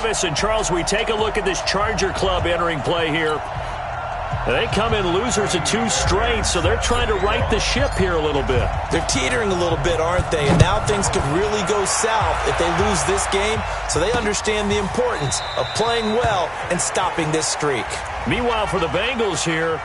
And Charles, we take a look at this Charger club entering play here. They come in losers of 2 straight, so they're trying to right the ship here a little bit. They're teetering a little bit, aren't they? And now things could really go south if they lose this game, so they understand the importance of playing well and stopping this streak. Meanwhile, for the Bengals here,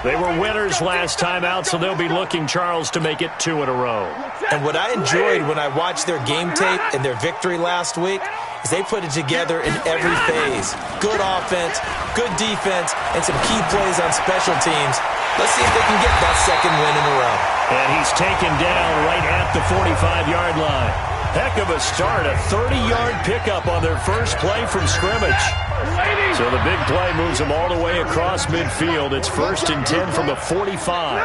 they were winners last time out, so they'll be looking, Charles, to make it 2 in a row. And what I enjoyed when I watched their game tape and their victory last week is they put it together in every phase. Good offense, good defense, and some key plays on special teams. Let's see if they can get that second win in a row. And he's taken down right at the 45-yard line. Heck of a start, a 30-yard pickup on their first play from scrimmage. So the big play moves them all the way across midfield. It's 1st and 10 from the 45.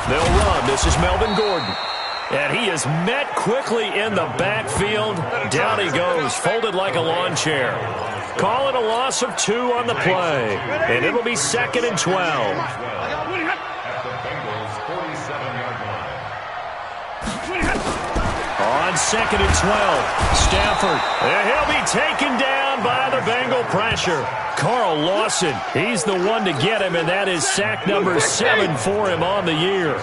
They'll run. This is Melvin Gordon. And he is met quickly in the backfield. Down he goes, folded like a lawn chair. Call it a loss of 2 on the play. And it'll be 2nd and 12. On 2nd and 12, Stafford. And he'll be taken down by the Bengal pressure. Carl Lawson, he's the one to get him, and that is sack number 7 for him on the year.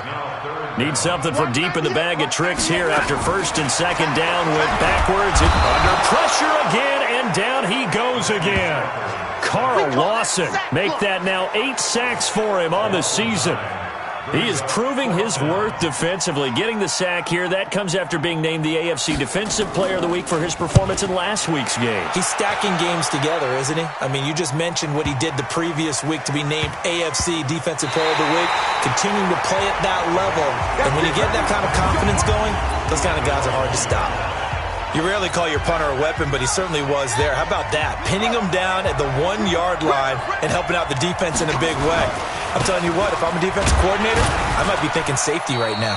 Need something from deep in the bag of tricks here after 1st and 2nd down. Went backwards and under pressure again, and down he goes again. Carl Lawson, make that now 8 sacks for him on the season. He is proving his worth defensively. Getting the sack here, that comes after being named the AFC Defensive Player of the Week for his performance in last week's game. He's stacking games together, isn't he? I mean, you just mentioned what he did the previous week to be named AFC Defensive Player of the Week, continuing to play at that level. And when you get that kind of confidence going, those kind of guys are hard to stop. You rarely call your punter a weapon, but he certainly was there. How about that? Pinning him down at the 1-yard line and helping out the defense in a big way. I'm telling you what, if I'm a defensive coordinator, I might be thinking safety right now.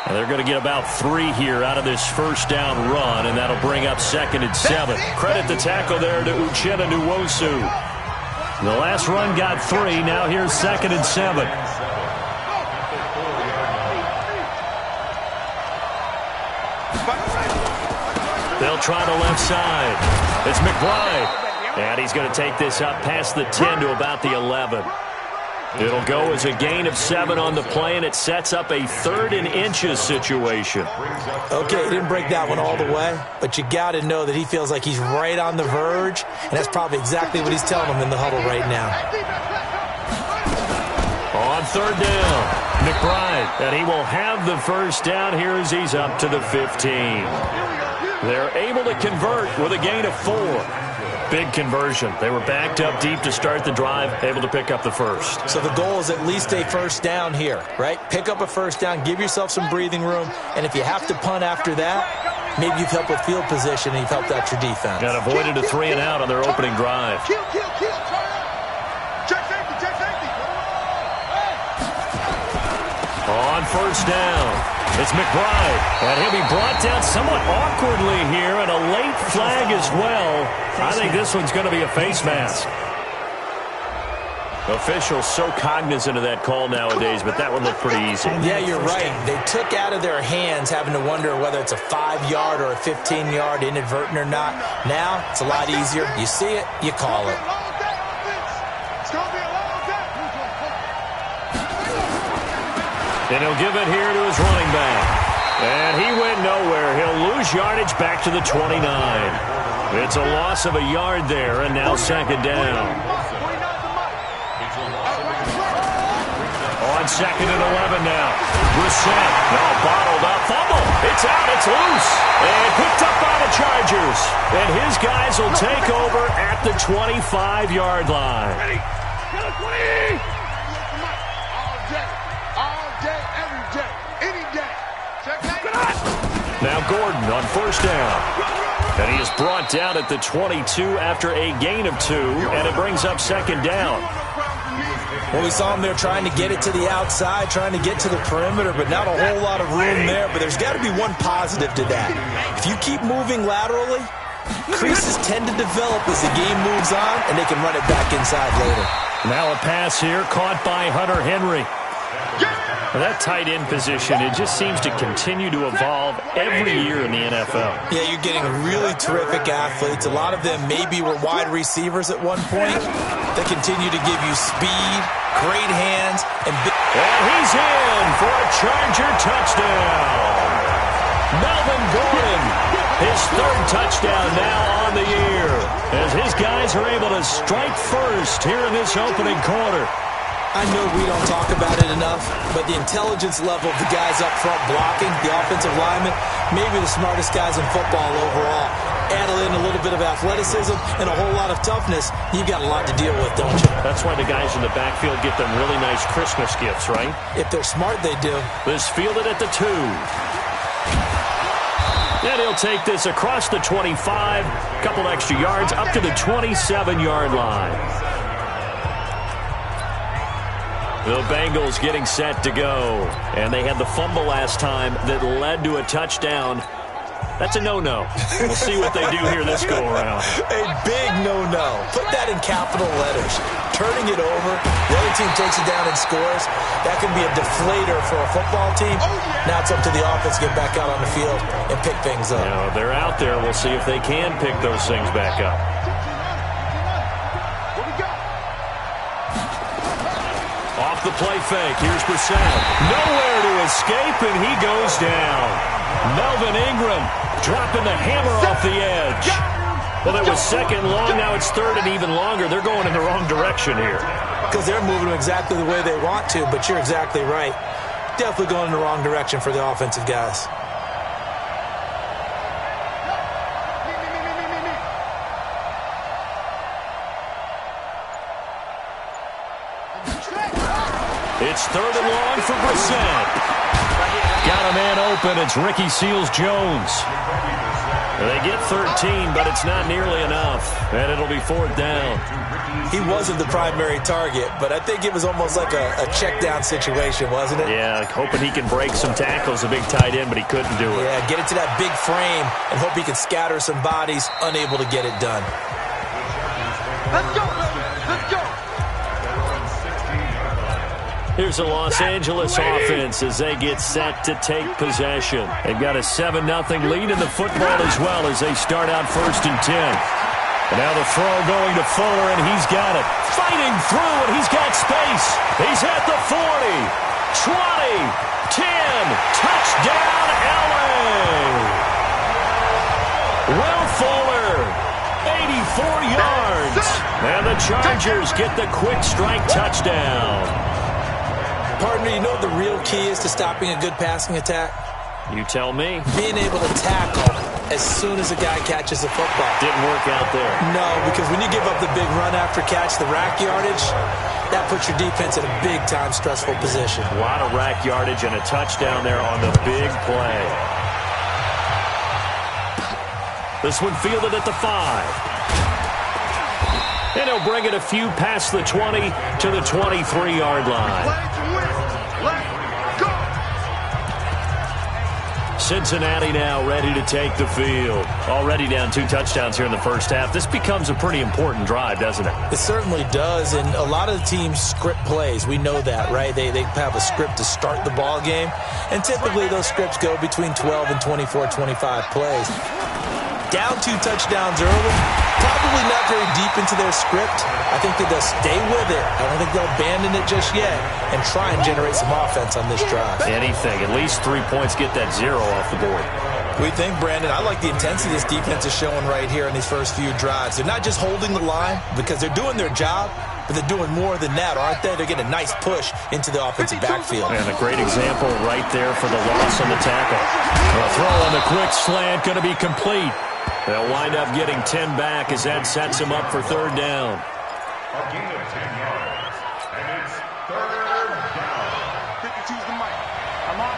And they're going to get about 3 here out of this first down run, and that'll bring up 2nd and 7. Credit the tackle there to Uchenna Nwosu. The last run got 3. Now here's 2nd and 7. They'll try the left side. It's McBride. And he's going to take this up past the 10 to about the 11. It'll go as a gain of 7 on the play, and it sets up a 3rd and inches situation. Okay, he didn't break that one all the way, but you got to know that he feels like he's right on the verge, and that's probably exactly what he's telling him in the huddle right now. On 3rd down, McBride, and he will have the first down here as he's up to the 15. They're able to convert with a gain of 4. Big conversion. They were backed up deep to start the drive, able to pick up the first. So the goal is at least a first down here, right? Pick up a first down, give yourself some breathing room, and if you have to punt after that, maybe you've helped with field position and you've helped out your defense. And avoided a 3 and out on their opening drive. On 1st down, it's McBride, and he'll be brought down somewhat awkwardly here, and a late flag as well. I think this one's going to be a face mask. Officials so cognizant of that call nowadays, but that one looked pretty easy. Yeah, you're right. They took out of their hands having to wonder whether it's a 5-yard or a 15-yard, inadvertent or not. Now, it's a lot easier. You see it, you call it. And he'll give it here to his running back. And he went nowhere. He'll lose yardage back to the 29. It's a loss of a yard there, and now 2nd down. On 2nd and 11 now. Brissett, now bottled up. Fumble. It's out. It's loose. And picked up by the Chargers. And his guys will take over at the 25-yard line. Ready. Get a 20. Now Gordon on 1st down. And he is brought down at the 22 after a gain of 2, and it brings up 2nd down. Well, we saw him there trying to get it to the outside, trying to get to the perimeter, but not a whole lot of room there. But there's got to be one positive to that. If you keep moving laterally, creases tend to develop as the game moves on, and they can run it back inside later. Now a pass here caught by Hunter Henry. Yeah! That tight end position, it just seems to continue to evolve every year in the NFL. Yeah, you're getting really terrific athletes. A lot of them maybe were wide receivers at one point. They continue to give you speed, great hands, and he's in for a Charger touchdown. Melvin Gordon, his third touchdown now on the year, as his guys are able to strike first here in this opening quarter. I know we don't talk about it enough, but the intelligence level of the guys up front blocking, the offensive linemen, maybe the smartest guys in football overall. Add in a little bit of athleticism and a whole lot of toughness, you've got a lot to deal with, don't you? That's why the guys in the backfield get them really nice Christmas gifts, right? If they're smart, they do. This fielded at the 2. And he'll take this across the 25, couple extra yards, up to the 27-yard line. The Bengals getting set to go. And they had the fumble last time that led to a touchdown. That's a no-no. We'll see what they do here this go-around. A big no-no. Put that in capital letters. Turning it over, the other team takes it down and scores. That can be a deflator for a football team. Now it's up to the offense to get back out on the field and pick things up. You know, they're out there. We'll see if they can pick those things back up. Off the play fake. Here's Brissett. Nowhere to escape, and he goes down. Melvin Ingram dropping the hammer off the edge. Well, it was second long. Now it's third and even longer. They're going in the wrong direction here. Because they're moving exactly the way they want to, but you're exactly right. Definitely going in the wrong direction for the offensive guys. It's third and long for Brissett. Got a man open. It's Ricky Seals-Jones. They get 13, but it's not nearly enough. And it'll be fourth down. He wasn't the primary target, but I think it was almost like a check-down situation, wasn't it? Yeah, hoping he can break some tackles, a big tight end, but he couldn't do it. Yeah, get it to that big frame and hope he can scatter some bodies, unable to get it done. Let's go! Let's go! Here's a Los Angeles offense as they get set to take possession. They've got a 7-0 lead in the football as well as they start out first and 10. And now the throw going to Fuller, and he's got it. Fighting through, and he's got space. He's at the 40, 20, 10. Touchdown, LA! Will Fuller, 84 yards. And the Chargers get the quick strike touchdown. Partner, you know what the real key is to stopping a good passing attack? You tell me. Being able to tackle as soon as a guy catches a football. Didn't work out there. No, because when you give up the big run after catch, the rack yardage, that puts your defense in a big-time stressful position. A lot of rack yardage and a touchdown there on the big play. This one fielded at the 5. And he'll bring it a few past the 20 to the 23-yard line. Cincinnati now ready to take the field. Already down 2 touchdowns here in the first half. This becomes a pretty important drive, doesn't it? It certainly does, and a lot of the teams script plays. We know that, right? They have a script to start the ball game, and typically those scripts go between 12 and 24, 25 plays. Down 2 touchdowns early, probably not very deep into their script. I think that they'll stay with it. I don't think they'll abandon it just yet and try and generate some offense on this drive. Anything. At least 3 points, get that 0 off the board. We think, Brandon, I like the intensity this defense is showing right here in these first few drives. They're not just holding the line because they're doing their job, but they're doing more than that, aren't they? They're getting a nice push into the offensive backfield. And a great example right there for the loss on the tackle. A throw on the quick slant going to be complete. They'll wind up getting 10 back as that sets them up for third down. A gain of 10 yards. And it's third down. Choose the mic. I'm on.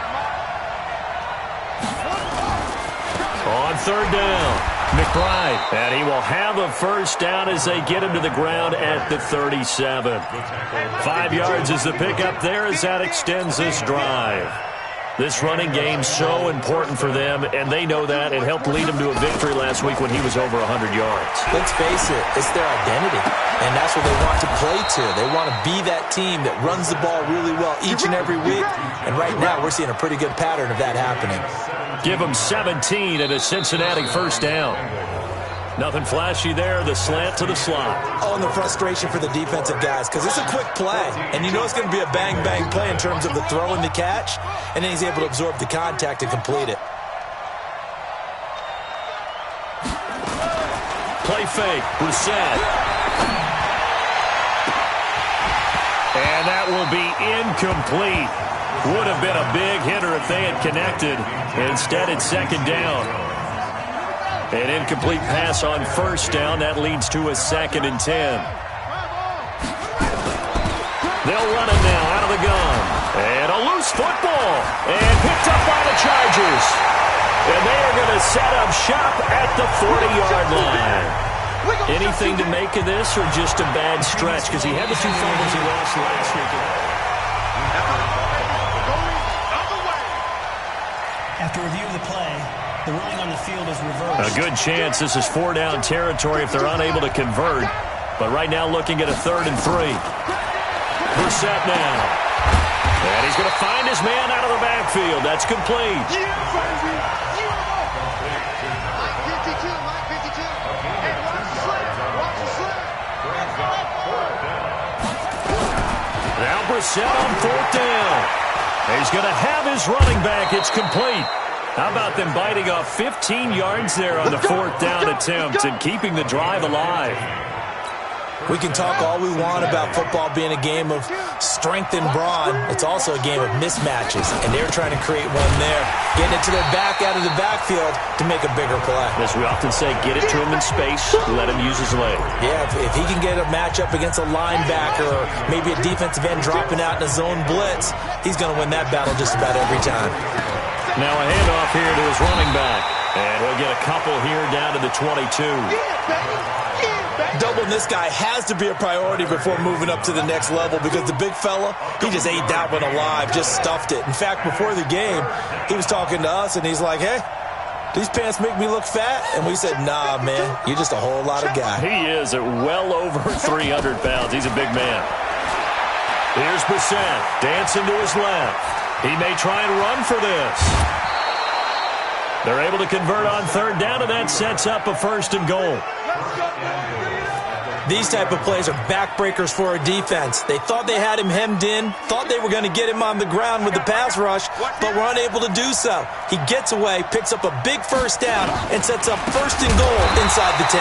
On third down, McBride. And he will have a first down as they get him to the ground at the 37. 5 yards is the pickup there as that extends this drive. This running game's so important for them, and they know that. It helped lead them to a victory last week when he was over 100 yards. Let's face it, it's their identity, and that's what they want to play to. They want to be that team that runs the ball really well each and every week, and right now we're seeing a pretty good pattern of that happening. Give them 17 at a Cincinnati first down. Nothing flashy there, the slant to the slot. Oh, and the frustration for the defensive guys, because it's a quick play, and you know it's going to be a bang-bang play in terms of the throw and the catch, and then he's able to absorb the contact and complete it. Play fake, Brissett. And that will be incomplete. Would have been a big hitter if they had connected. Instead, it's second down. An incomplete pass on first down. That leads to a 2nd and 10. They'll run it now out of the gun. And a loose football. And picked up by the Chargers. And they are going to set up shop at the 40-yard line. Anything to make of this or just a bad stretch? Because he had the 2 fumbles he lost last week. After review of the play, the ruling on the field is reversed. A good chance this is 4-down territory if they're unable to convert. But right now looking at a 3rd and 3. Brissett now. And he's going to find his man out of the backfield. That's complete. Now Brissett on 4th down. He's going to have his running back. It's complete. How about them biting off 15 yards there on the 4th down attempt and keeping the drive alive? We can talk all we want about football being a game of strength and brawn. It's also a game of mismatches, and they're trying to create one there, getting it to their back out of the backfield to make a bigger play. As we often say, get it to him in space, let him use his leg. Yeah, if he can get a matchup against a linebacker or maybe a defensive end dropping out in a zone blitz, he's going to win that battle just about every time. Now a handoff here to his running back, and he'll get a couple here down to the 22. Doubling this guy has to be a priority before moving up to the next level because the big fella, he just ate that one alive, just stuffed it. In fact, before the game, he was talking to us, and he's like, hey, these pants make me look fat? And we said, nah, man, you're just a whole lot of guy. He is at well over 300 pounds. He's a big man. Here's Brissett, dancing to his left. He may try and run for this. They're able to convert on 3rd down, and that sets up a 1st and goal. These type of plays are backbreakers for a defense. They thought they had him hemmed in, thought they were going to get him on the ground with the pass rush, but were unable to do so. He gets away, picks up a big 1st down, and sets up 1st and goal inside the 10.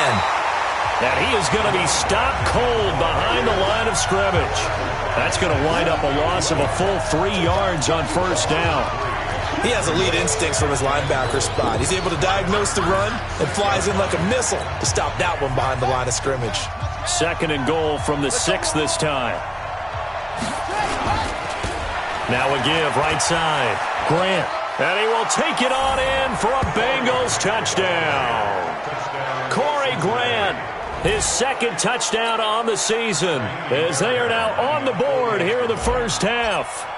And he is going to be stopped cold behind the line of scrimmage. That's going to wind up a loss of a full 3 yards on 1st down. He has elite instincts from his linebacker spot. He's able to diagnose the run and flies in like a missile to stop that one behind the line of scrimmage. 2nd and goal from the 6 this time. Now a give right side. Grant. And he will take it on in for a Bengals touchdown. Corey Grant, his 2nd touchdown on the season, as they are now on the board here in the first half.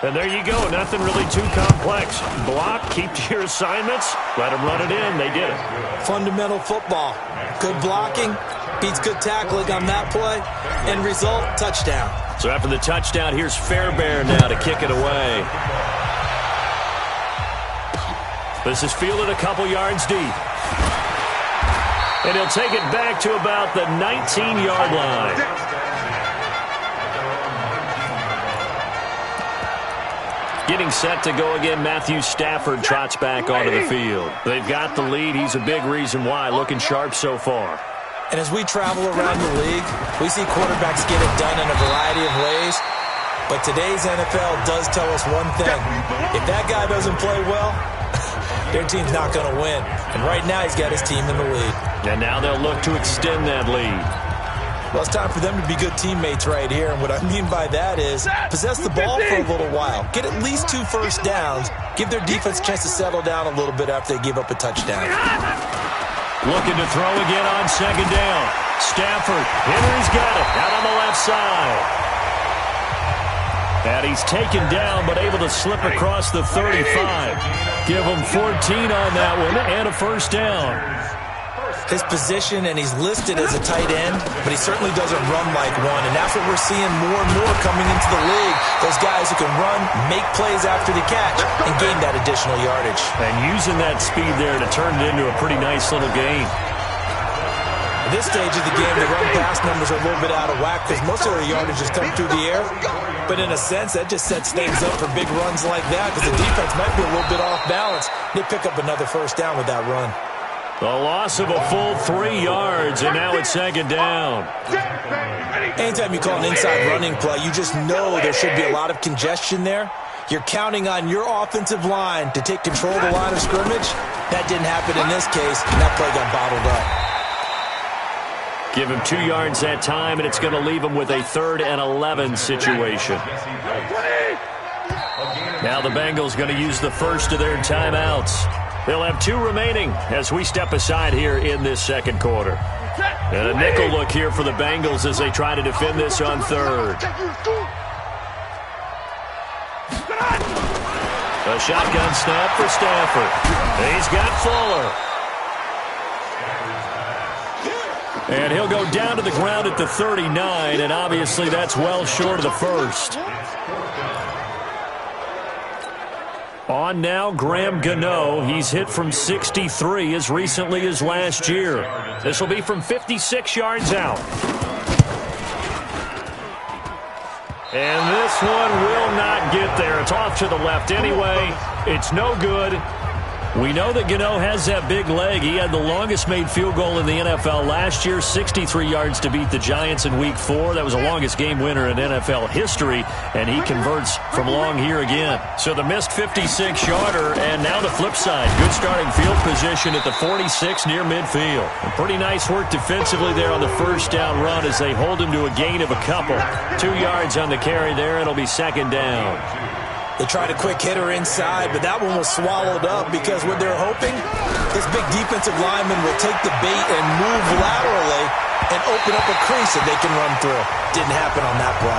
And there you go. Nothing really too complex. Block, keep to your assignments, let them run it in. They did it. Fundamental football. Good blocking, beats good tackling on that play. End result, touchdown. So after the touchdown, here's Fairbairn now to kick it away. This is fielded a couple yards deep. And he'll take it back to about the 19-yard line. Getting set to go again, Matthew Stafford trots back onto the field. They've got the lead. He's a big reason why. Looking sharp so far. And as we travel around the league, we see quarterbacks get it done in a variety of ways. But today's NFL does tell us one thing. If that guy doesn't play well, their team's not going to win. And right now he's got his team in the lead. And now they'll look to extend that lead. Well, it's time for them to be good teammates right here. And what I mean by that is possess the ball for a little while. Get at least 2 first downs. Give their defense a chance to settle down a little bit after they give up a touchdown. Looking to throw again on 2nd down. Stafford, Henry's got it, out on the left side. And he's taken down, but able to slip across the 35. Give him 14 on that one and a first down. His position, and he's listed as a tight end, but he certainly doesn't run like one, and that's what we're seeing more and more coming into the league. Those guys who can run, make plays after the catch, and gain that additional yardage. And using that speed there to turn it into a pretty nice little gain. At this stage of the game, the run-pass numbers are a little bit out of whack because most of their yardage has come through the air. But in a sense, that just sets things up for big runs like that because the defense might be a little bit off balance. They pick up another first down with that run. The loss of a full 3 yards, and now it's second down. Anytime you call an inside running play, you just know there should be a lot of congestion there. You're counting on your offensive line to take control of the line of scrimmage. That didn't happen in this case, and that play got bottled up. Give him 2 yards that time, and it's going to leave him with a 3rd and 11 situation. Now the Bengals going to use the first of their timeouts. They'll have 2 remaining as we step aside here in this second quarter. And a nickel look here for the Bengals as they try to defend this on 3rd. A shotgun snap for Stafford. He's got Fuller. And he'll go down to the ground at the 39, and obviously that's well short of the first. On now, Graham Gano. He's hit from 63 as recently as last year. This will be from 56 yards out. And this one will not get there. It's off to the left anyway. It's no good. We know that Gano has that big leg. He had the longest made field goal in the NFL last year, 63 yards to beat the Giants in Week 4. That was the longest game winner in NFL history, and he converts from long here again. So the missed 56-yarder, and now the flip side. Good starting field position at the 46 near midfield. And pretty nice work defensively there on the first down run as they hold him to a gain of a couple. 2 yards on the carry there. It'll be second down. They tried a quick hitter inside, but that one was swallowed up because what they're hoping, this big defensive lineman will take the bait and move laterally and open up a crease that they can run through. Didn't happen on that play.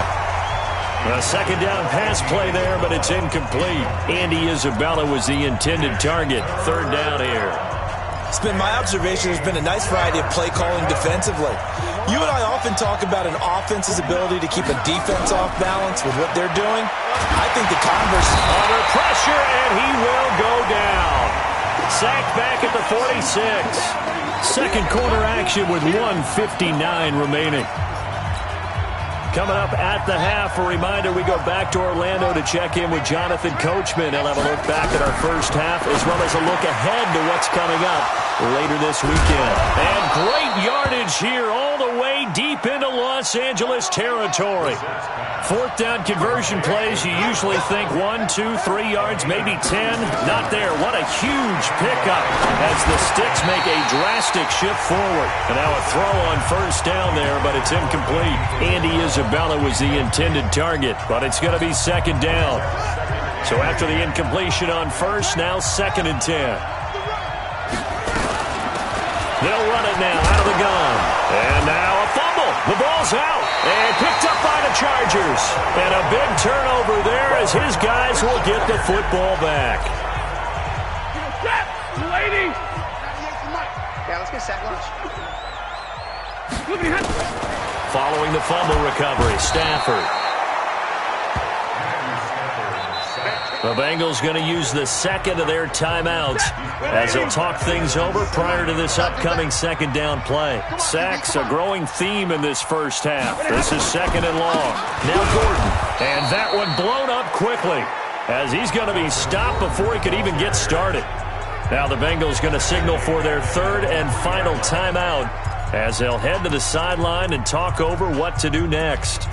A second down pass play there, but it's incomplete. Andy Isabella was the intended target. 3rd down here. It's been my observation there's been a nice variety of play calling defensively. You and I often talk about an offense's ability to keep a defense off balance with what they're doing. I think the converse. Under pressure, and he will go down. Sacked back at the 46. Second quarter action with 1:59 remaining. Coming up at the half, a reminder, we go back to Orlando to check in with Jonathan Coachman. He'll have a look back at our first half as well as a look ahead to what's coming up later this weekend. And great yardage here all the way deep into Los Angeles territory. 4th down conversion plays, you usually think 1, 2, 3 yards, maybe 10. Not there. What a huge pickup as the Sticks make a drastic shift forward. And now a throw on first down there, but it's incomplete. Andy Isabella was the intended target, but it's going to be second down. So after the incompletion on first, now 2nd and 10. They'll run it now out of the gun. And now a fumble. The ball's out. And picked up by the Chargers. And a big turnover there as his guys will get the football back. Lady. Yeah, let's get set lunch. Following the fumble recovery, Stafford. The Bengals going to use the second of their timeouts as they'll talk things over prior to this upcoming second down play. Sacks, a growing theme in this first half. This is 2nd and long. Now Gordon. And that one blown up quickly as he's going to be stopped before he could even get started. Now the Bengals going to signal for their 3rd and final timeout as they'll head to the sideline and talk over what to do next.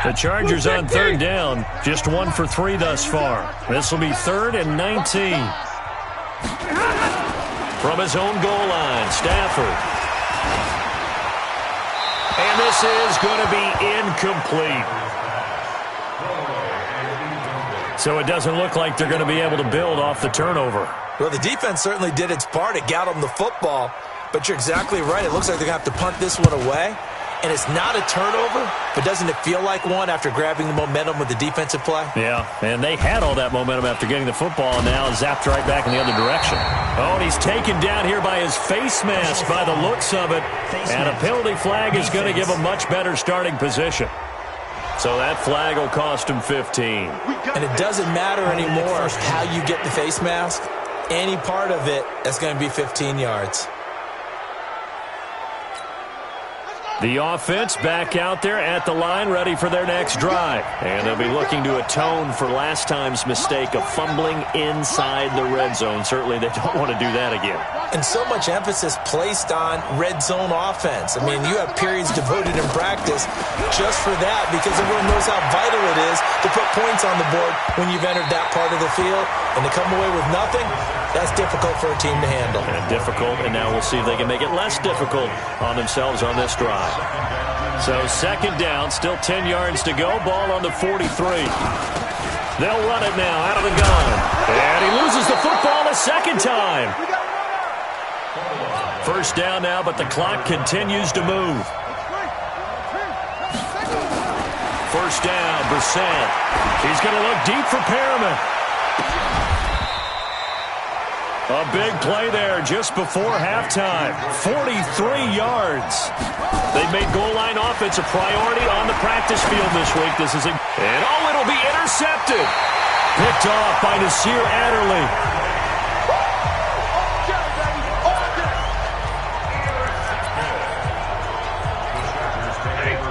The Chargers on 3rd down, just 1 for 3 thus far. This will be 3rd and 19. From his own goal line, Stafford. And this is going to be incomplete. So it doesn't look like they're going to be able to build off the turnover. Well, the defense certainly did its part. It got them the football. But you're exactly right. It looks like they're going to have to punt this one away. and it's not a turnover, but doesn't it feel like one after grabbing the momentum with the defensive play? Yeah, and they had all that momentum after getting the football, and now zapped right back in the other direction. Oh, and he's taken down here by his face mask by the looks of it, and a penalty flag is going to give a much better starting position. So that flag will cost him 15. And it doesn't matter anymore how you get the face mask. Any part of it, that's going to be 15 yards. The offense back out there at the line, ready for their next drive. And they'll be looking to atone for last time's mistake of fumbling inside the red zone. Certainly they don't want to do that again. And so much emphasis placed on red zone offense. I mean, you have periods devoted in practice just for that because everyone knows how vital it is to put points on the board when you've entered that part of the field. And to come away with nothing, that's difficult for a team to handle. And difficult, and now we'll see if they can make it less difficult on themselves on this drive. So second down, still 10 yards to go. Ball on the 43. They'll run it now out of the gun. And he loses the football a second time. First down now, but the clock continues to move. First down, Brissett. He's going to look deep for Perriman. A big play there just before halftime. 43 yards. They've made goal line offense a priority on the practice field this week. And it'll be intercepted. Picked off by Nasir Adderley.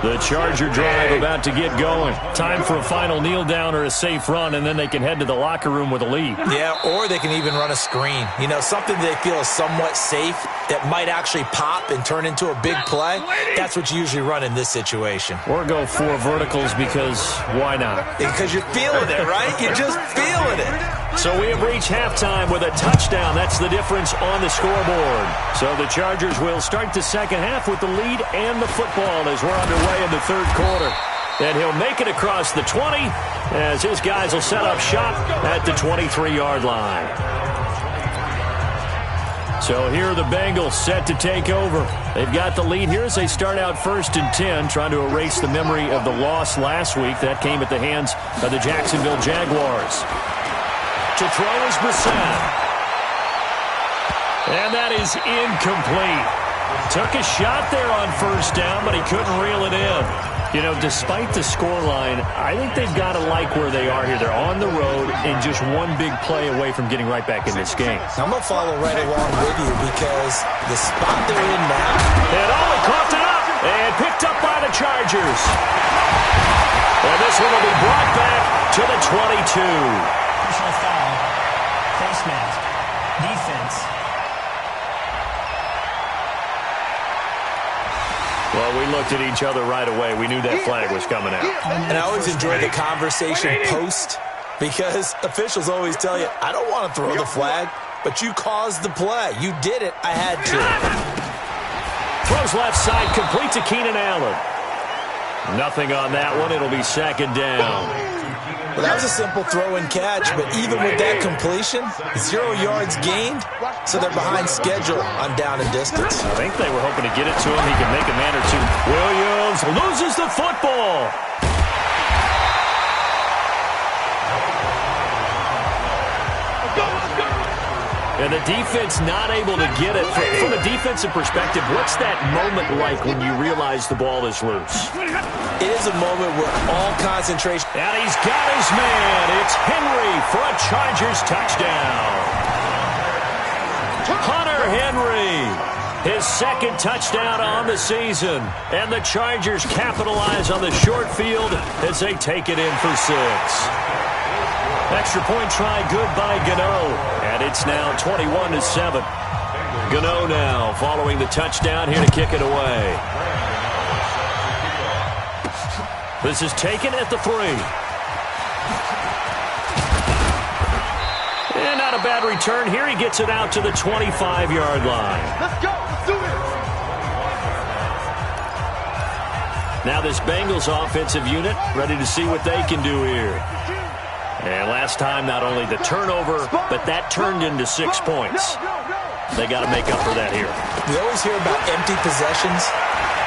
The Charger drive about to get going. Time for a final kneel down or a safe run, and then they can head to the locker room with a lead. Yeah, or they can even run a screen. You know, something they feel is somewhat safe that might actually pop and turn into a big play. That's what you usually run in this situation. Or go 4 verticals because why not? Because you're feeling it, right? You're just feeling it. So we have reached halftime with a touchdown. That's the difference on the scoreboard. So the Chargers will start the second half with the lead and the football as we're underway in the third quarter. And he'll make it across the 20 as his guys will set up shop at the 23-yard line. So here are the Bengals set to take over. They've got the lead here as they start out 1st and 10, trying to erase the memory of the loss last week. That came at the hands of the Jacksonville Jaguars. To throw is Brissett. And that is incomplete. Took a shot there on first down, but he couldn't reel it in. You know, despite the scoreline, I think they've got to like where they are here. They're on the road and just one big play away from getting right back in this game. I'm going to follow right along with you because the spot they're in now. And he coughed it up and picked up by the Chargers. And this one will be brought back to the 22. Personal foul. Face mask. Defense. Well, we looked at each other right away. We knew that flag was coming out. And I always enjoy the conversation post because officials always tell you, I don't want to throw the flag, but you caused the play. You did it. I had to. Throws left side, complete to Keenan Allen. Nothing on that one. It'll be second down. Well, that was a simple throw and catch, but even with that completion, 0 yards gained, so they're behind schedule on down and distance. I think they were hoping to get it to him. He can make a man or two. Williams loses the football. And the defense not able to get it. From a defensive perspective, what's that moment like when you realize the ball is loose? It is a moment where all concentration. And he's got his man. It's Henry for a Chargers touchdown. Hunter Henry, his second touchdown on the season. And the Chargers capitalize on the short field as they take it in for 6. Extra point try good by Gano. And it's now 21-7. Gano now following the touchdown here to kick it away. This is taken at the 3. And not a bad return here. He gets it out to the 25-yard line. Let's go. Let's do it. Now this Bengals offensive unit ready to see what they can do here. And last time, not only the turnover, but that turned into 6 points. They got to make up for that here. We always hear about empty possessions.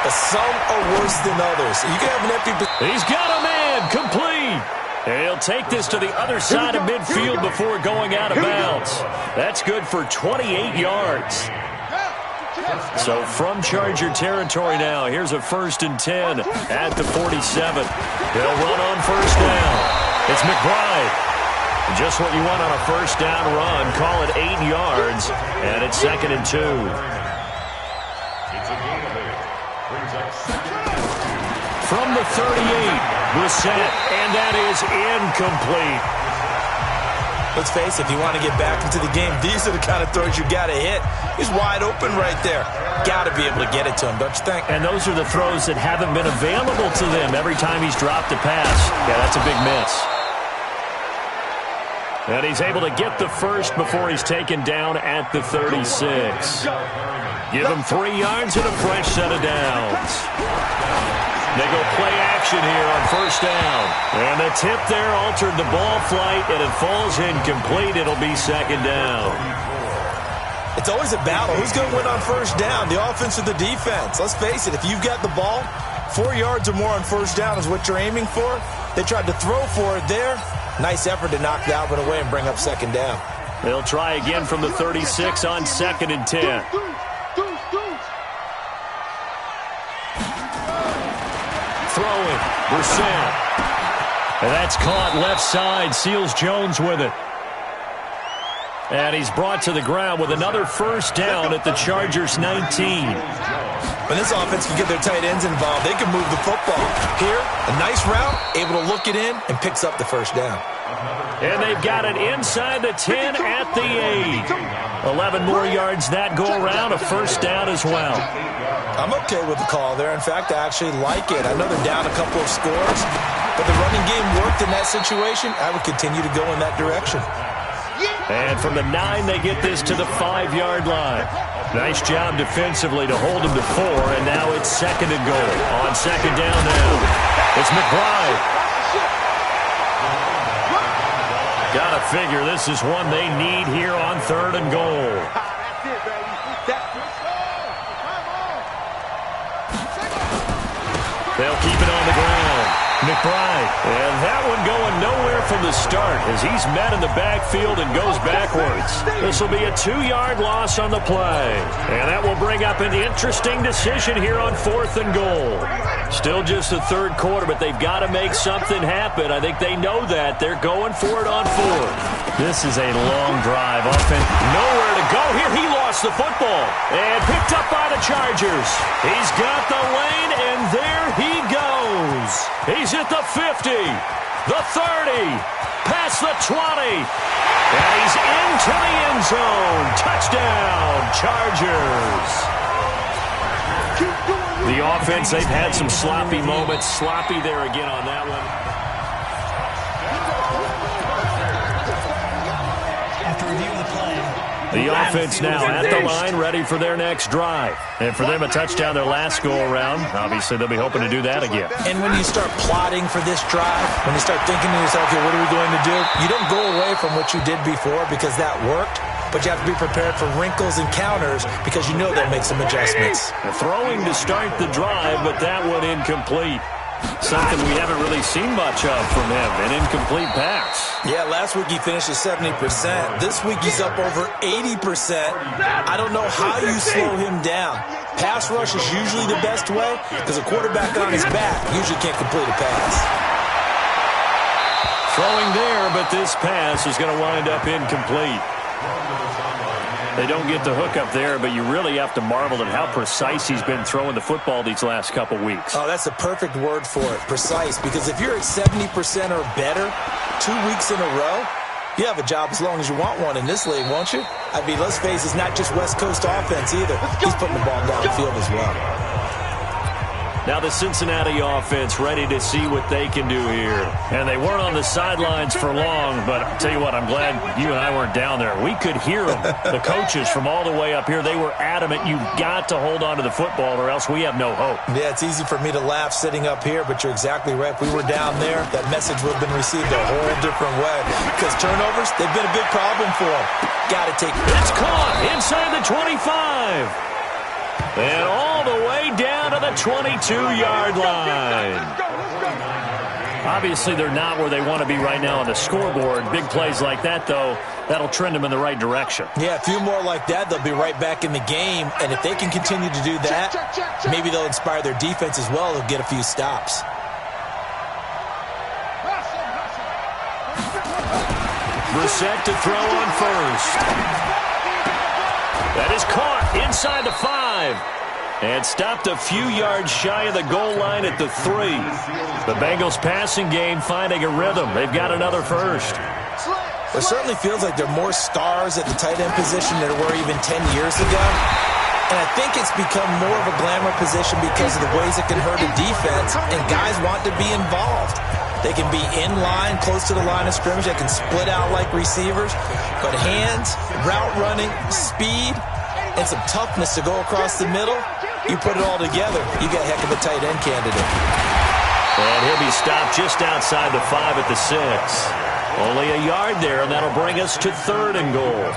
Some are worse than others. You can have an empty... He's got a man, complete. And he'll take this to the other side of midfield before going out of bounds. That's good for 28 yards. So from Charger territory now, here's a 1st and 10 at the 47. He'll run on first down. It's McBride. Just what you want on a first down run. Call it 8 yards, and it's 2nd and 2. From the 38, Brissett, and that is incomplete. Let's face it, if you want to get back into the game, these are the kind of throws you got to hit. He's wide open right there. Got to be able to get it to him, don't you think? And those are the throws that haven't been available to them every time he's dropped a pass. Yeah, that's a big miss. And he's able to get the first before he's taken down at the 36. Give him 3 yards and a fresh set of downs. They go play action here on first down. And the tip there altered the ball flight, and it falls incomplete. It'll be 2nd down. It's always a battle. Who's going to win on first down, the offense or the defense? Let's face it, if you've got the ball, 4 yards or more on first down is what you're aiming for. They tried to throw for it there. Nice effort to knock Dalvin away and bring up 2nd down. They'll try again from the 36 on 2nd and 10. Throwing, Brissett. And that's caught left side. Seals Jones with it. And he's brought to the ground with another first down at the Chargers 19. When this offense can get their tight ends involved, they can move the football. Here, a nice route, able to look it in, and picks up the first down. And they've got it inside the 10 at the 8. 11 more yards that go around, a first down as well. I'm okay with the call there. In fact, I actually like it. I know they're down a couple of scores, but the running game worked in that situation. I would continue to go in that direction. And from the 9, they get this to the 5-yard line. Nice job defensively to hold them to 4, and now it's 2nd and goal. On 2nd down now, it's McBride. Gotta figure this is one they need here on 3rd and goal. They'll keep it on the ground. McBride. And that one going nowhere from the start as he's met in the backfield and goes backwards. This will be a 2-yard loss on the play. And that will bring up an interesting decision here on 4th and goal. Still just the 3rd quarter, but they've got to make something happen. I think they know that. They're going for it on 4th. This is a long drive. Offense nowhere to go. Here he lost the football. And picked up by the Chargers. He's got the lane, and there he goes. He's at the 50, the 30, past the 20, and he's into the end zone. Touchdown, Chargers. The offense, they've had some sloppy moments. Sloppy there again on that one. After reviewing the play, the offense now at the line, ready for their next drive. And for them, a touchdown their last go-around. Obviously, they'll be hoping to do that again. And when you start plotting for this drive, when you start thinking to yourself, okay, what are we going to do? You don't go away from what you did before because that worked, but you have to be prepared for wrinkles and counters because you know they'll make some adjustments. Throwing to start the drive, but that one incomplete. Something we haven't really seen much of from him, an incomplete pass. Yeah, last week he finished at 70%. This week he's up over 80%. I don't know how you slow him down. Pass rush is usually the best way because a quarterback on his back usually can't complete a pass. Throwing there, but this pass is going to wind up incomplete. They don't get the hook up there, but you really have to marvel at how precise he's been throwing the football these last couple weeks. Oh, that's a perfect word for it, precise, because if you're at 70% or better 2 weeks in a row, you have a job as long as you want one in this league, won't you? I mean, let's face it, it's not just West Coast offense either. He's putting the ball downfield as well. Now the Cincinnati offense ready to see what they can do here. And they weren't on the sidelines for long, but I'll tell you what, I'm glad you and I weren't down there. We could hear them, the coaches from all the way up here. They were adamant, you've got to hold on to the football or else we have no hope. Yeah, it's easy for me to laugh sitting up here, but you're exactly right. If we were down there, that message would have been received a whole different way. Because turnovers, they've been a big problem for them. Got to take it. It's caught inside the 25. And all the way down to the 22-yard line. Obviously, they're not where they want to be right now on the scoreboard. Big plays like that, though, that'll trend them in the right direction. Yeah, a few more like that, they'll be right back in the game. And if they can continue to do that, maybe they'll inspire their defense as well. They'll get a few stops. Brissett to throw on first. That is caught inside the 5. And stopped a few yards shy of the goal line at the 3. The Bengals passing game finding a rhythm. They've got another first. It certainly feels like there are more stars at the tight end position than there were even 10 years ago. And I think it's become more of a glamour position because of the ways it can hurt a defense, and guys want to be involved. They can be in line, close to the line of scrimmage. They can split out like receivers. But hands, route running, speed, and some toughness to go across the middle, you put it all together, you got a heck of a tight end candidate. And he'll be stopped just outside the 5 at the 6. Only a yard there, and that'll bring us to 3rd and goal.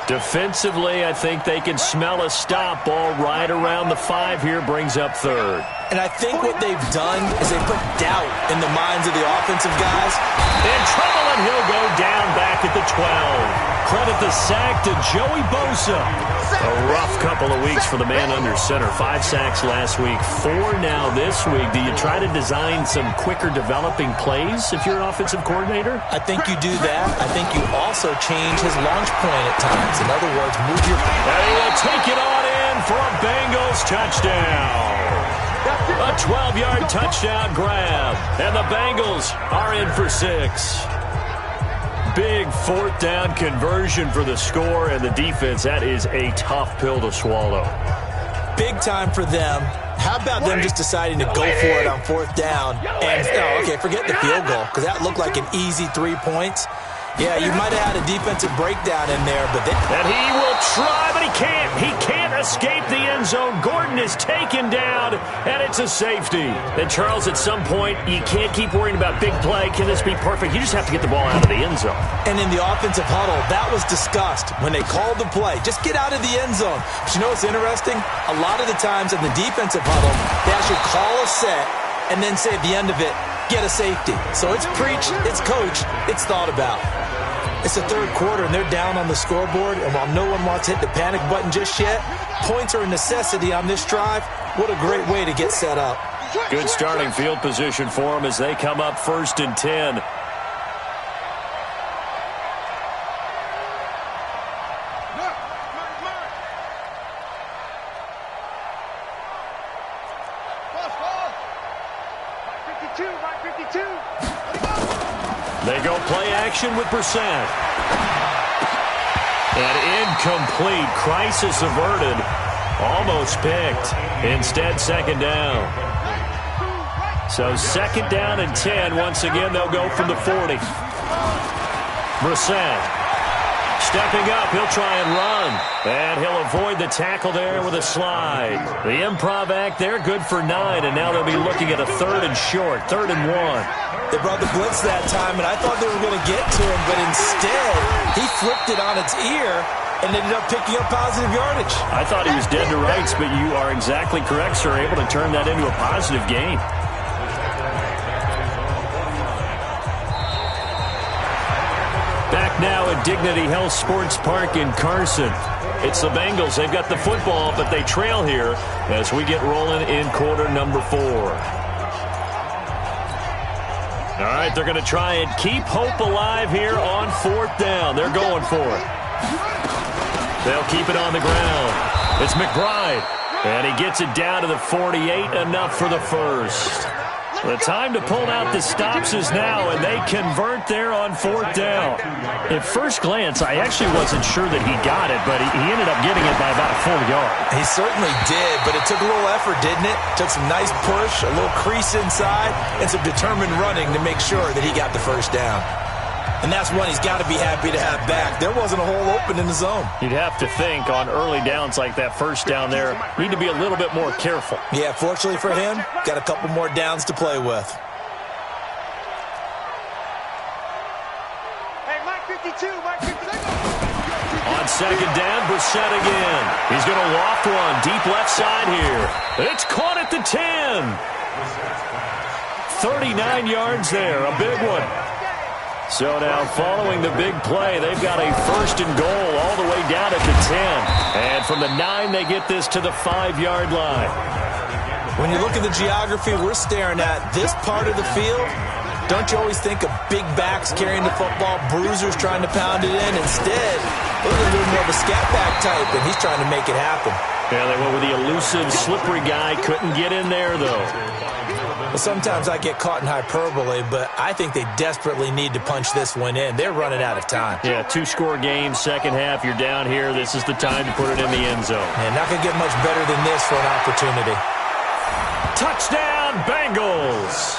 Defensively, I think they can smell a stop. Ball right around the 5 here, brings up 3rd. And I think what they've done is they put doubt in the minds of the offensive guys. In trouble, and he'll go down back at the 12. Credit the sack to Joey Bosa. A rough couple of weeks for the man under center. 5 sacks last week, 4 now this week. Do you try to design some quicker developing plays if you're an offensive coordinator? I think you do that. I think you also change his launch point at times. In other words, move your... And he will take it on in for a Bengals touchdown. A 12-yard touchdown grab. And the Bengals are in for 6. Big 4th down conversion for the score, and the defense, that is a tough pill to swallow. Big time for them. How about them just deciding to go for it on 4th down? And, okay, forget the field goal, because that looked like an easy 3 points. Yeah, you might have had a defensive breakdown in there, but... And he will try, but he can't. He can't escape the end zone. Gordon is taken down, and it's a safety. And, Charles, at some point, you can't keep worrying about big play. Can this be perfect? You just have to get the ball out of the end zone. And in the offensive huddle, that was discussed when they called the play. Just get out of the end zone. But you know what's interesting? A lot of the times in the defensive huddle, they actually call a set and then say at the end of it, get a safety. So it's preached, it's coached, it's thought about. It's the 3rd quarter, and they're down on the scoreboard, and while no one wants to hit the panic button just yet, points are a necessity on this drive. What a great way to get set up. Good starting field position for them as they come up 1st and 10. They go play action with Brissett. And incomplete. Crisis averted. Almost picked. Instead, 2nd down. So 2nd down and 10. Once again, they'll go from the 40. Brissett stepping up. He'll try and run. And he'll avoid the tackle there with a slide. The improv act there, good for 9. And now they'll be looking at a 3rd and short. 3rd and 1. They brought the blitz that time, and I thought they were going to get to him, but instead, he flipped it on its ear and ended up picking up positive yardage. I thought he was dead to rights, but you are exactly correct, sir. Able to turn that into a positive gain. Back now at Dignity Health Sports Park in Carson. It's the Bengals. They've got the football, but they trail here as we get rolling in quarter number 4. All right, they're going to try and keep hope alive here on 4th down. They're going for it. They'll keep it on the ground. It's McBride, and he gets it down to the 48, enough for the first. The time to pull out the stops is now, and they convert there on 4th down. At first glance, I actually wasn't sure that he got it, but he ended up getting it by about a full yard. He certainly did, but it took a little effort, didn't it? Took some nice push, a little crease inside, and some determined running to make sure that he got the first down. And that's one he's got to be happy to have back. There wasn't a hole open in the zone. You'd have to think on early downs like that first down there, need to be a little bit more careful. Yeah, fortunately for him, got a couple more downs to play with. Hey, Mike 52, Mike 52. On second down. Brissett again. He's going to loft one deep left side here. It's caught at the 10. 39 yards there, a big one. So now following the big play, they've got a first and goal all the way down at the 10. And from the 9, they get this to the 5-yard line. When you look at the geography we're staring at, this part of the field, don't you always think of big backs carrying the football, bruisers trying to pound it in? Instead, look at a little more of a scat back type, and he's trying to make it happen. Yeah, they went with the elusive, slippery guy. Couldn't get in there, though. Well, sometimes I get caught in hyperbole, but I think they desperately need to punch this one in. They're running out of time. Yeah, 2-score game, second half. You're down here. This is the time to put it in the end zone. And not going to get much better than this for an opportunity. Touchdown, Bengals!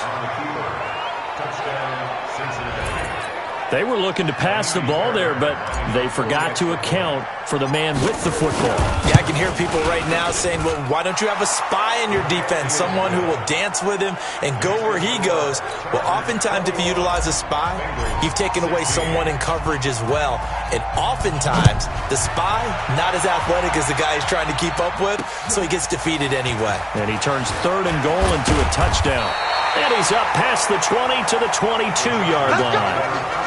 They were looking to pass the ball there, but they forgot to account for the man with the football. Yeah, I can hear people right now saying, well, why don't you have a spy in your defense, someone who will dance with him and go where he goes? Well, oftentimes if you utilize a spy, you've taken away someone in coverage as well. And oftentimes, the spy, not as athletic as the guy he's trying to keep up with, so he gets defeated anyway. And he turns third and goal into a touchdown. And he's up past the 20 to the 22-yard line.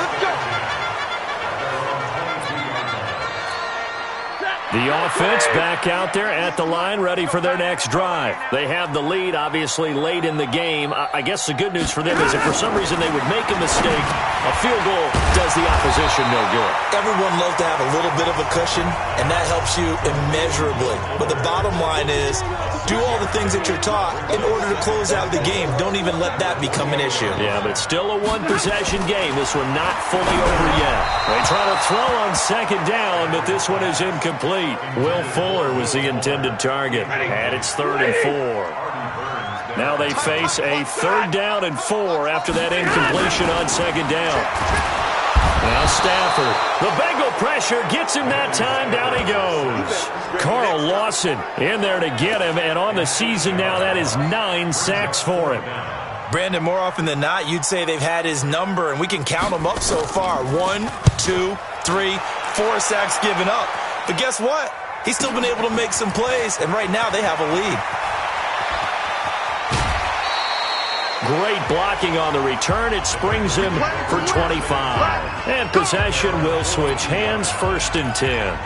The offense back out there at the line, ready for their next drive. They have the lead, obviously, late in the game. I guess the good news for them is if for some reason they would make a mistake, a field goal does the opposition no good. Everyone loves to have a little bit of a cushion, and that helps you immeasurably. But the bottom line is, do all the things that you're taught in order to close out the game. Don't even let that become an issue. Yeah, but still a one-possession game. This one not fully over yet. They try to throw on second down, but this one is incomplete. Will Fuller was the intended target, and it's 3rd and 4. Now they face a 3rd down and 4 after that incompletion on second down. Now Stafford, the Bengal pressure gets him that time. Down he goes. Carl Lawson in there to get him, and on the season now that is 9 sacks for him. Brandon, more often than not, you'd say they've had his number, and we can count them up so far. 1, 2, 3, 4 sacks given up. But guess what? He's still been able to make some plays, and right now they have a lead. Great blocking on the return. It springs him for 25. And possession will switch hands, 1st and 10.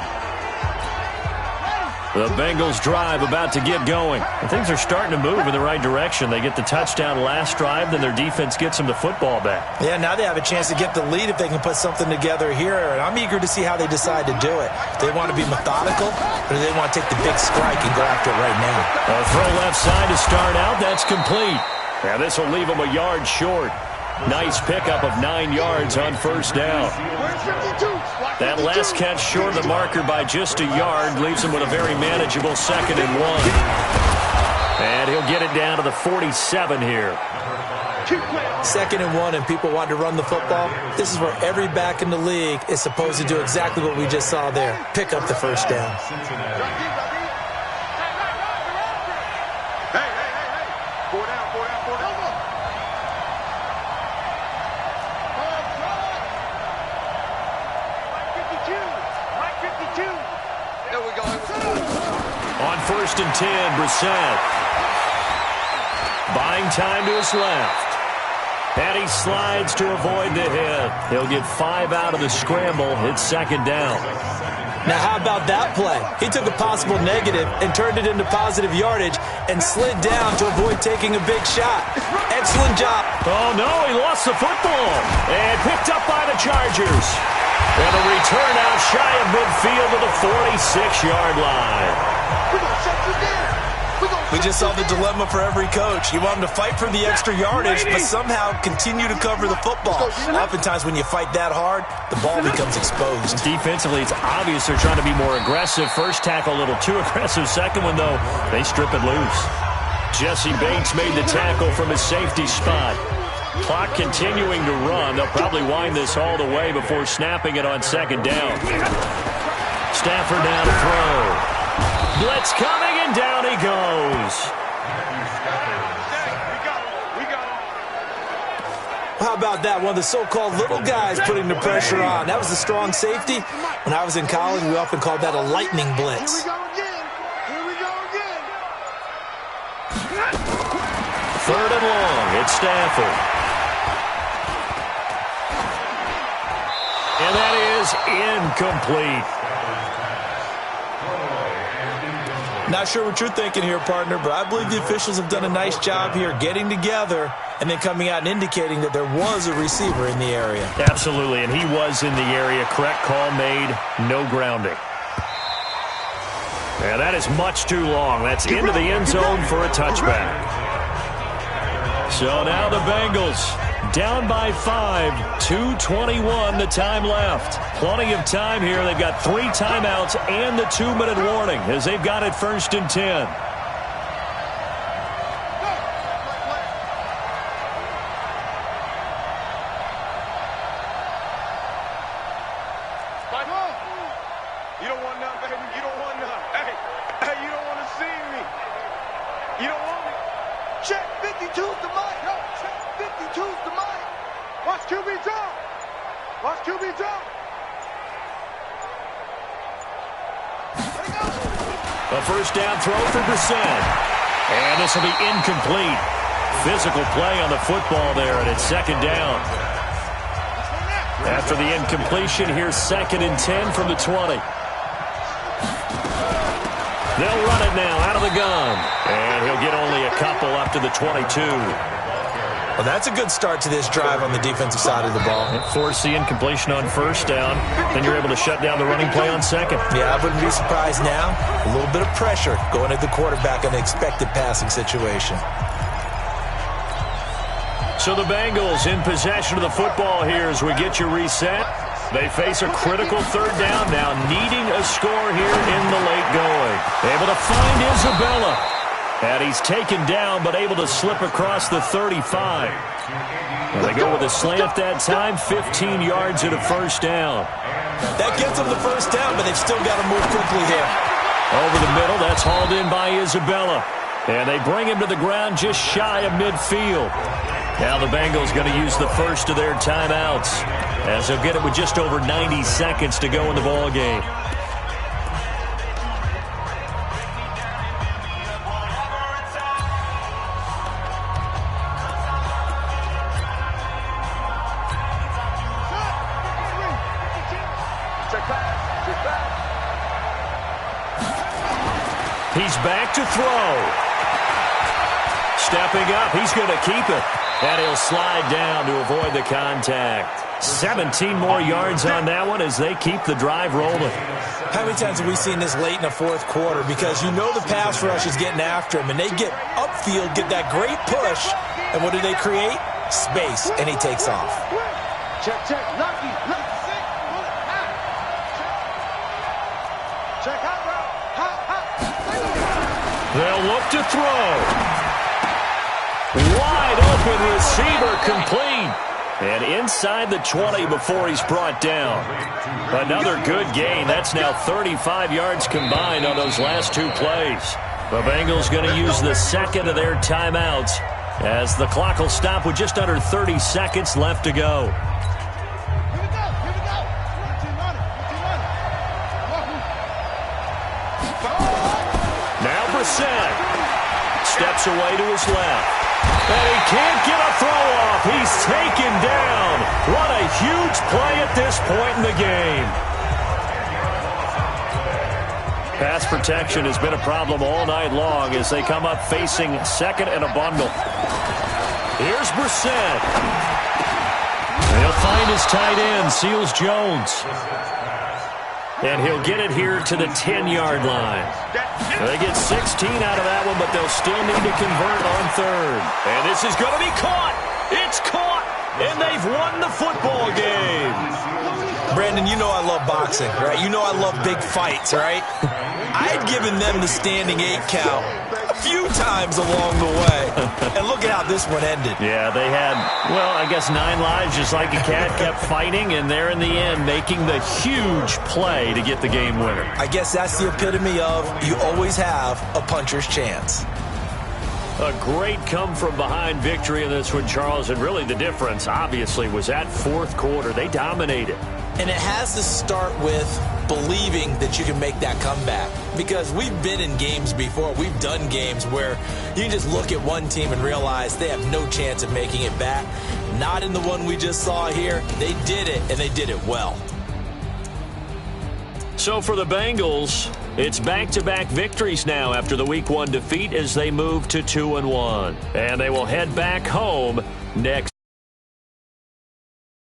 The Bengals drive about to get going. And things are starting to move in the right direction. They get the touchdown last drive, then their defense gets them the football back. Yeah, now they have a chance to get the lead if they can put something together here. And I'm eager to see how they decide to do it. Do they want to be methodical, or do they want to take the big strike and go after it right now? A throw left side to start out. That's complete. Now this will leave them a yard short. Nice pickup of 9 yards on 1st down. That last catch short of the marker by just a yard leaves him with a very manageable 2nd and 1. And he'll get it down to the 47 here. 2nd and 1, and people want to run the football. This is where every back in the league is supposed to do exactly what we just saw there. Pick up the 1st down. On 1st and 10, Brissett. Buying time to his left. And he slides to avoid the hit. He'll get 5 out of the scramble. It's 2nd down. Now, how about that play? He took a possible negative and turned it into positive yardage and slid down to avoid taking a big shot. Excellent job. Oh, no, he lost the football. And picked up by the Chargers. And a return out shy of midfield to the 46-yard line. We just saw the dilemma for every coach. You want them to fight for the extra yardage, but somehow continue to cover the football. Oftentimes when you fight that hard, the ball becomes exposed. Defensively, it's obvious they're trying to be more aggressive. First tackle a little too aggressive. Second one, though, they strip it loose. Jesse Bates made the tackle from his safety spot. Clock continuing to run. They'll probably wind this all the way before snapping it on 2nd down. Stafford down to throw. Blitz coming, and down he goes. How about that? One of the so-called little guys putting the pressure on. That was the strong safety. When I was in college, we often called that a lightning blitz. Here we go again. Here we go again. Third and long. It's Stafford. And that is incomplete. Not sure what you're thinking here, partner, but I believe the officials have done a nice job here getting together and then coming out and indicating that there was a receiver in the area. Absolutely, and he was in the area. Correct call made. No grounding. And that is much too long. That's into the end zone for a touchback. So now the Bengals down by 5, 2:21 the time left. Plenty of time here. They've got 3 timeouts and the 2-minute warning as they've got it 1st and 10. You don't want none, baby. You don't want none. Hey, you don't want to see me. You don't want me. Check 52's the mic. Yo, check 52's the mic. Watch QB drop. Watch QB drop. A first down throw for Brissett. And this will be incomplete. Physical play on the football there, and it's 2nd down. After the incompletion, here's 2nd and 10 from the 20. They'll run it now out of the gun. And he'll get only a couple up to the 22. Well, that's a good start to this drive on the defensive side of the ball. And force the incompletion on 1st down. Then you're able to shut down the running play on 2nd. Yeah, I wouldn't be surprised now. A little bit of pressure going at the quarterback in an expected passing situation. So the Bengals in possession of the football here as we get you reset. They face a critical 3rd down now, needing a score here in the late going. Able to find Isabella. And he's taken down, but able to slip across the 35. And they go with a slant that time, 15 yards and a 1st down. That gets them the 1st down, but they've still got to move quickly here. Over the middle, that's hauled in by Isabella. And they bring him to the ground just shy of midfield. Now the Bengals going to use the first of their timeouts as they'll get it with just over 90 seconds to go in the ball game. He's back to throw. Stepping up, he's going to keep it. And he'll slide down to avoid the contact. 17 more yards on that one as they keep the drive rolling. How many times have we seen this late in the 4th quarter? Because you know the pass rush is getting after him, and they get upfield, get that great push, and what do they create? Space, and he takes off. Check, check, lucky, check out, bro. They'll look to throw. Wide open receiver complete. And inside the 20 before he's brought down. Another good gain. That's now 35 yards combined on those last 2 plays. The Bengals going to use the second of their timeouts as the clock will stop with just under 30 seconds left to go. Now Brissett steps away to his left. And he can't get a throw off. He's taken down. What a huge play at this point in the game. Pass protection has been a problem all night long as they come up facing 2nd and a bundle. Here's Brissett. He'll find his tight end, Seals Jones. And he'll get it here to the 10-yard line. They get 16 out of that one, but they'll still need to convert on 3rd. And this is going to be caught. It's caught. And they've won the football game. Brandon, you know I love boxing, right? You know I love big fights, right? I had given them the standing 8 count a few times along the way. And look at how this one ended. Yeah, they had, well, I guess 9 lives, just like a cat, kept fighting, and they're in the end making the huge play to get the game winner. I guess that's the epitome of you always have a puncher's chance. A great come-from-behind victory in this one, Charles, and really the difference, obviously, was that fourth quarter. They dominated. And it has to start with believing that you can make that comeback. Because we've been in games before. We've done games where you can just look at one team and realize they have no chance of making it back. Not in the one we just saw here. They did it, and they did it well. So for the Bengals, it's back-to-back victories now after the Week 1 defeat as they move to 2-1. And they will head back home next.